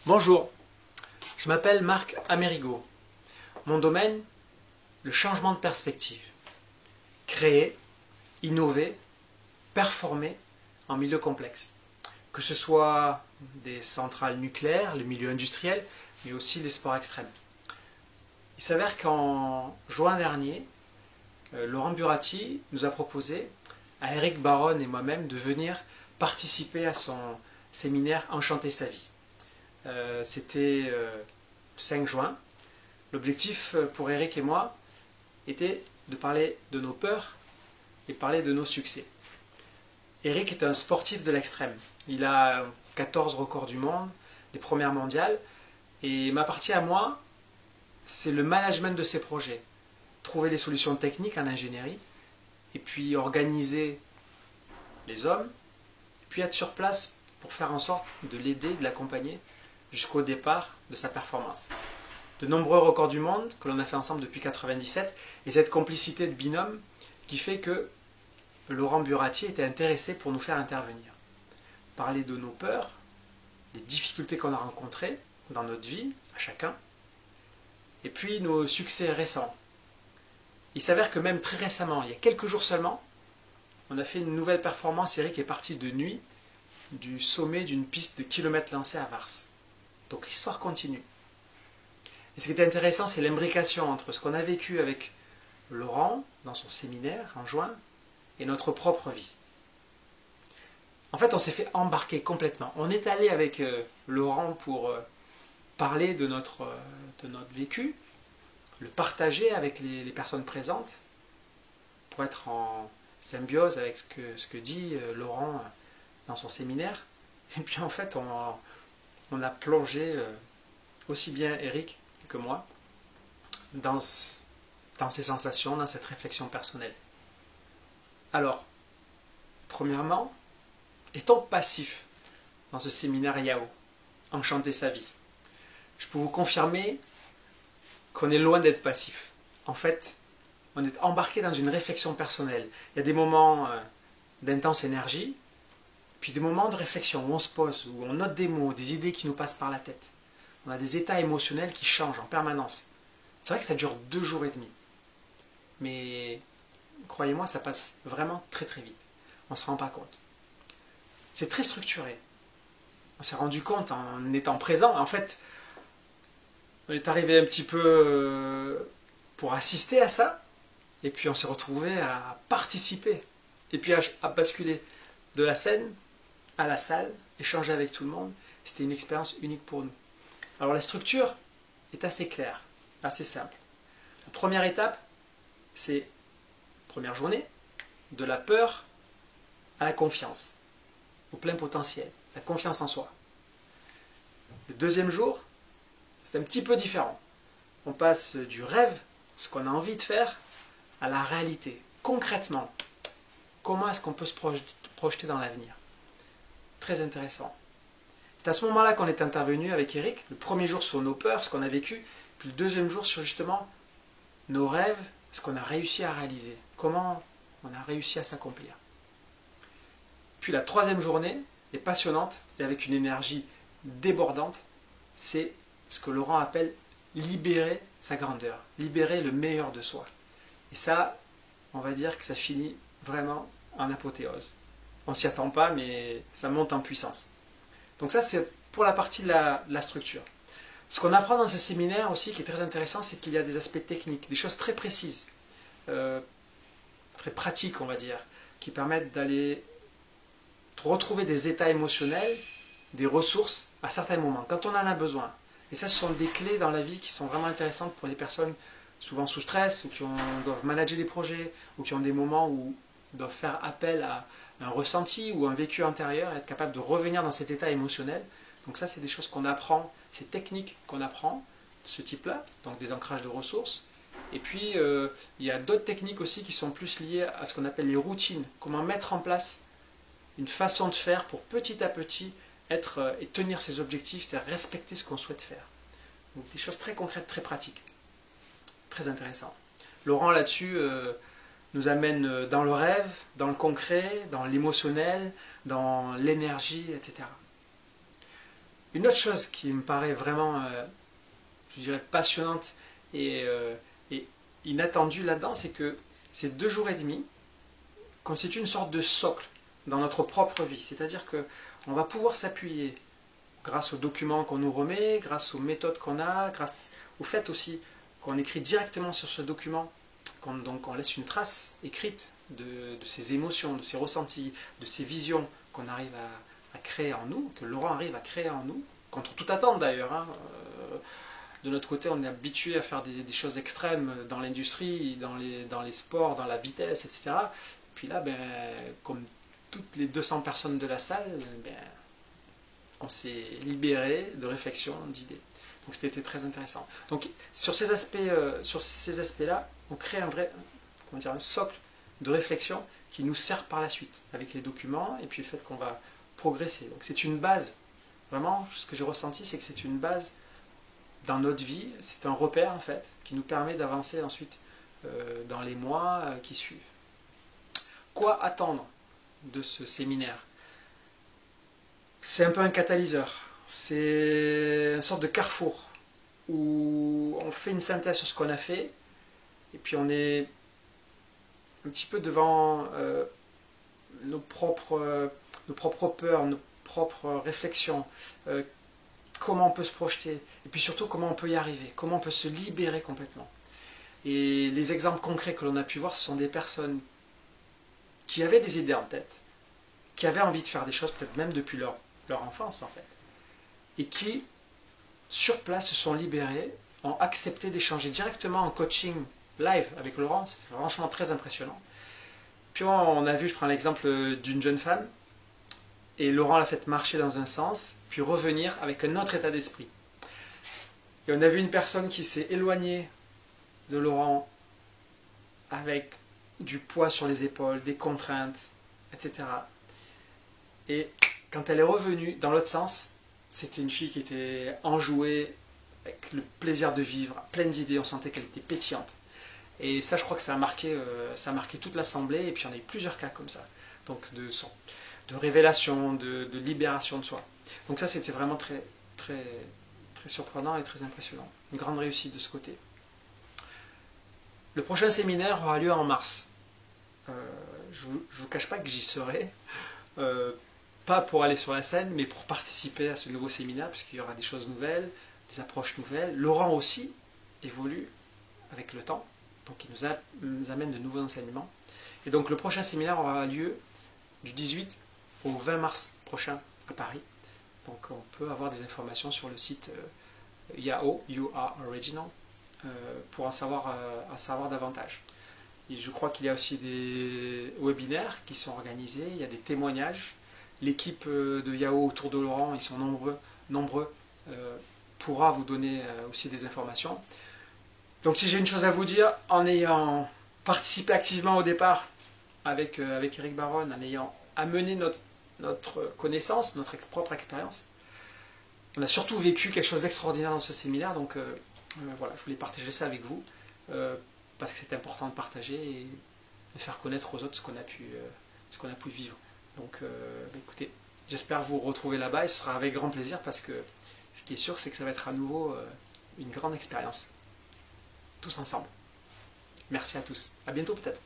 Bonjour, je m'appelle Marc Amerigo. Mon domaine, le changement de perspective. Créer, innover, performer en milieu complexe. Que ce soit des centrales nucléaires, le milieu industriel, mais aussi les sports extrêmes. Il s'avère qu'en juin dernier, Laurent Buratti nous a proposé à Eric Baron et moi-même de venir participer à son séminaire Enchanter sa vie. C'était le 5 juin. L'objectif pour Eric et moi était de parler de nos peurs et parler de nos succès. Eric est un sportif de l'extrême. Il a 14 records du monde, des premières mondiales, et ma partie à moi, c'est le management de ses projets. Trouver les solutions techniques en ingénierie, et puis organiser les hommes, et puis être sur place pour faire en sorte de l'aider, de l'accompagner jusqu'au départ de sa performance. De nombreux records du monde que l'on a fait ensemble depuis 1997, et cette complicité de binôme qui fait que Laurent Buratti était intéressé pour nous faire intervenir. Parler de nos peurs, des difficultés qu'on a rencontrées dans notre vie, à chacun, et puis nos succès récents. Il s'avère que même très récemment, il y a quelques jours seulement, on a fait une nouvelle performance. Eric est parti de nuit du sommet d'une piste de kilomètres lancés à Vars. Donc l'histoire continue. Et ce qui est intéressant, c'est l'imbrication entre ce qu'on a vécu avec Laurent dans son séminaire en juin et notre propre vie. En fait, on s'est fait embarquer complètement. On est allé avec Laurent pour parler de notre vécu, le partager avec les personnes présentes, pour être en symbiose avec ce que dit Laurent dans son séminaire. Et puis en fait, on a plongé, aussi bien Eric que moi, dans ces sensations, dans cette réflexion personnelle. Alors, premièrement, est-on passif dans ce séminaire Yao, Enchanter sa vie? Je peux vous confirmer qu'on est loin d'être passif. En fait, on est embarqué dans une réflexion personnelle. Il y a des moments d'intense énergie, puis des moments de réflexion où on se pose, où on note des mots, des idées qui nous passent par la tête. On a des états émotionnels qui changent en permanence. C'est vrai que ça dure 2 jours et demi. Mais croyez-moi, ça passe vraiment très très vite. On ne se rend pas compte. C'est très structuré. On s'est rendu compte en étant présent. En fait, on est arrivé un petit peu pour assister à ça. Et puis on s'est retrouvé à participer. Et puis à basculer de la scène à la salle, échanger avec tout le monde. C'était une expérience unique pour nous. Alors la structure est assez claire, assez simple. La première étape, c'est, première journée, de la peur à la confiance, au plein potentiel, la confiance en soi. Le deuxième jour, c'est un petit peu différent. On passe du rêve, ce qu'on a envie de faire, à la réalité. Concrètement, comment est-ce qu'on peut se projeter dans l'avenir? Très intéressant. C'est à ce moment-là qu'on est intervenu avec Eric, le premier jour sur nos peurs, ce qu'on a vécu, puis le deuxième jour sur justement nos rêves, ce qu'on a réussi à réaliser, comment on a réussi à s'accomplir. Puis la troisième journée est passionnante et avec une énergie débordante, c'est ce que Laurent appelle libérer sa grandeur, libérer le meilleur de soi. Et ça, on va dire que ça finit vraiment en apothéose. On ne s'y attend pas, mais ça monte en puissance. Donc ça, c'est pour la partie de la structure. Ce qu'on apprend dans ce séminaire aussi, qui est très intéressant, c'est qu'il y a des aspects techniques, des choses très précises, très pratiques, on va dire, qui permettent d'aller retrouver des états émotionnels, des ressources à certains moments, quand on en a besoin. Et ça, ce sont des clés dans la vie qui sont vraiment intéressantes pour les personnes souvent sous stress, ou qui doivent manager des projets, ou qui ont des moments où ils doivent faire appel à un ressenti ou un vécu antérieur et être capable de revenir dans cet état émotionnel. Donc ça, c'est des choses qu'on apprend, c'est techniques qu'on apprend, de ce type-là, donc des ancrages de ressources. Et puis, il y a d'autres techniques aussi qui sont plus liées à ce qu'on appelle les routines, comment mettre en place une façon de faire pour petit à petit être et tenir ses objectifs, c'est-à-dire respecter ce qu'on souhaite faire. Donc des choses très concrètes, très pratiques. Très intéressant. Laurent, là-dessus, nous amène dans le rêve, dans le concret, dans l'émotionnel, dans l'énergie, etc. Une autre chose qui me paraît vraiment, je dirais, passionnante et inattendue là-dedans, c'est que ces 2 jours et demi constituent une sorte de socle dans notre propre vie. C'est-à-dire qu'on va pouvoir s'appuyer grâce aux documents qu'on nous remet, grâce aux méthodes qu'on a, grâce au fait aussi qu'on écrit directement sur ce document, donc on laisse une trace écrite de ces émotions, de ces ressentis, de ces visions qu'on arrive à créer en nous, que Laurent arrive à créer en nous, contre toute attente d'ailleurs. Hein. De notre côté, on est habitué à faire des choses extrêmes dans l'industrie, dans les sports, dans la vitesse, etc. Puis là, comme toutes les 200 personnes de la salle, on s'est libéré de réflexion, d'idées. Donc c'était très intéressant. Donc sur ces aspects-là, on crée un socle de réflexion qui nous sert par la suite, avec les documents et puis le fait qu'on va progresser. Donc c'est une base. Vraiment, ce que j'ai ressenti, c'est que c'est une base dans notre vie. C'est un repère en fait qui nous permet d'avancer ensuite dans les mois qui suivent. Quoi attendre de ce séminaire? C'est un peu un catalyseur, c'est une sorte de carrefour où on fait une synthèse sur ce qu'on a fait et puis on est un petit peu devant nos propres peurs, nos propres réflexions, comment on peut se projeter et puis surtout comment on peut y arriver, comment on peut se libérer complètement. Et les exemples concrets que l'on a pu voir, ce sont des personnes qui avaient des idées en tête, qui avaient envie de faire des choses peut-être même depuis leur enfance en fait, et qui, sur place, se sont libérés, ont accepté d'échanger directement en coaching live avec Laurent. C'est franchement très impressionnant. Puis on a vu, je prends l'exemple d'une jeune femme, et Laurent l'a fait marcher dans un sens, puis revenir avec un autre état d'esprit. Et on a vu une personne qui s'est éloignée de Laurent avec du poids sur les épaules, des contraintes, etc. Et quand elle est revenue dans l'autre sens, c'était une fille qui était enjouée, avec le plaisir de vivre, pleine d'idées, on sentait qu'elle était pétillante. Et ça, je crois que ça a marqué toute l'assemblée, et puis il y en a eu plusieurs cas comme ça. Donc de révélation, de libération de soi. Donc ça, c'était vraiment très, très, très surprenant et très impressionnant. Une grande réussite de ce côté. Le prochain séminaire aura lieu en mars. Je ne vous cache pas que j'y serai. Pas pour aller sur la scène, mais pour participer à ce nouveau séminaire, puisqu'il y aura des choses nouvelles, des approches nouvelles. Laurent aussi évolue avec le temps, donc il nous amène de nouveaux enseignements. Et donc le prochain séminaire aura lieu du 18 au 20 mars prochain à Paris. Donc on peut avoir des informations sur le site YAO, You Are Original, pour en savoir davantage. Et je crois qu'il y a aussi des webinaires qui sont organisés, il y a des témoignages. L'équipe de YAO autour de Laurent, ils sont nombreux, pourra vous donner aussi des informations. Donc si j'ai une chose à vous dire, en ayant participé activement au départ avec Eric Baron, en ayant amené notre connaissance, notre propre expérience, on a surtout vécu quelque chose d'extraordinaire dans ce séminaire. Donc voilà, je voulais partager ça avec vous, parce que c'est important de partager et de faire connaître aux autres ce qu'on a pu vivre. Donc écoutez, j'espère vous retrouver là-bas et ce sera avec grand plaisir, parce que ce qui est sûr, c'est que ça va être à nouveau une grande expérience. Tous ensemble. Merci à tous. À bientôt peut-être.